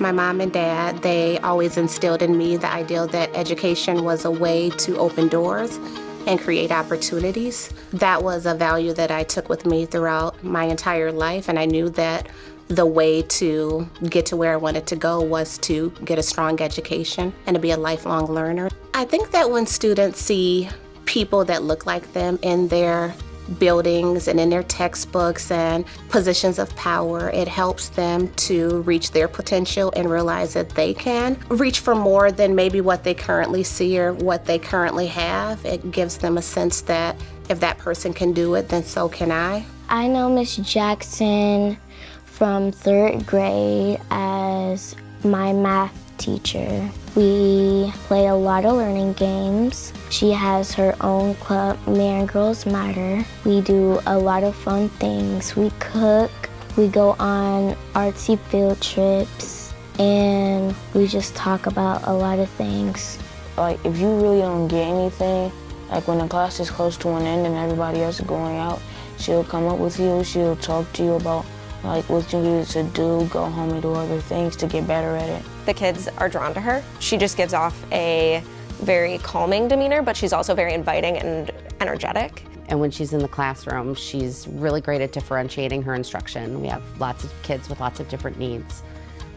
My mom and dad, they always instilled in me the ideal that education was a way to open doors and create opportunities. That was a value that I took with me throughout my entire life, and I knew that the way to get to where I wanted to go was to get a strong education and to be a lifelong learner. I think that when students see people that look like them in their buildings and in their textbooks and positions of power, it helps them to reach their potential and realize that they can reach for more than maybe what they currently see or what they currently have. It gives them a sense that if that person can do it, then so can I. I know Miss Jackson from 3rd grade as my math teacher. We play a lot of learning games. She has her own club, Man Girls Matter. We do a lot of fun things. We cook, we go on artsy field trips, and we just talk about a lot of things. Like, if you really don't get anything, like when the class is close to an end and everybody else is going out, she'll come up with you, she'll talk to you about like what you need to do, go home and do other things to get better at it. The kids are drawn to her. She just gives off a very calming demeanor, but she's also very inviting and energetic. And when she's in the classroom, she's really great at differentiating her instruction. We have lots of kids with lots of different needs.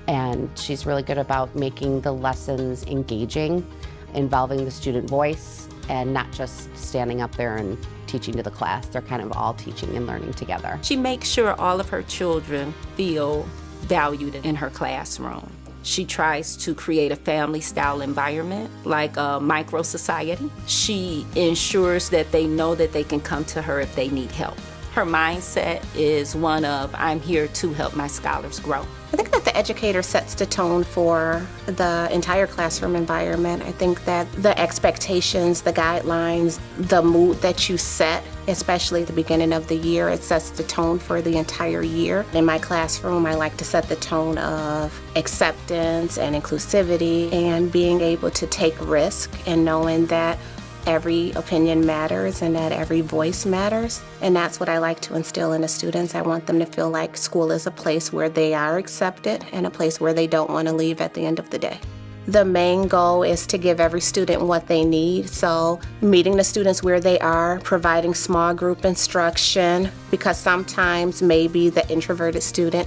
And she's really good about making the lessons engaging, involving the student voice, and not just standing up there and teaching to the class. They're kind of all teaching and learning together. She makes sure all of her children feel valued in her classroom. She tries to create a family-style environment, like a micro-society. She ensures that they know that they can come to her if they need help. Her mindset is one of, I'm here to help my scholars grow. I think that the educator sets the tone for the entire classroom environment. I think that the expectations, the guidelines, the mood that you set, especially at the beginning of the year, it sets the tone for the entire year. In my classroom, I like to set the tone of acceptance and inclusivity and being able to take risk and knowing that every opinion matters and that every voice matters. And that's what I like to instill in the students. I want them to feel like school is a place where they are accepted and a place where they don't want to leave at the end of the day. The main goal is to give every student what they need. So meeting the students where they are, providing small group instruction, because sometimes maybe the introverted student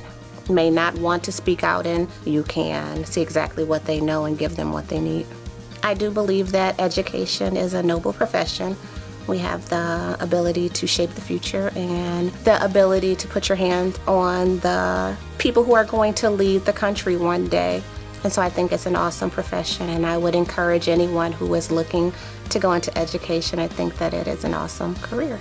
may not want to speak out, and you can see exactly what they know and give them what they need. I do believe that education is a noble profession. We have the ability to shape the future and the ability to put your hand on the people who are going to lead the country one day. And so I think it's an awesome profession, and I would encourage anyone who is looking to go into education. I think that it is an awesome career.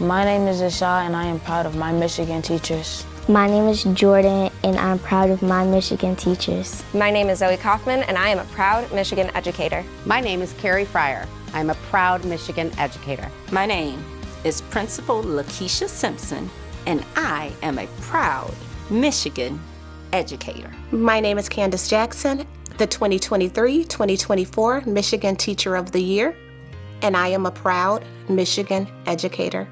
My name is Isha, and I am proud of my Michigan teachers. My name is Jordan, and I'm proud of my Michigan teachers. My name is Zoe Kaufman, and I am a proud Michigan educator. My name is Carrie Fryer. I'm a proud Michigan educator. My name is Principal Lakeisha Simpson, and I am a proud Michigan educator. My name is Candice Jackson, the 2023-2024 Michigan Teacher of the Year, and I am a proud Michigan educator.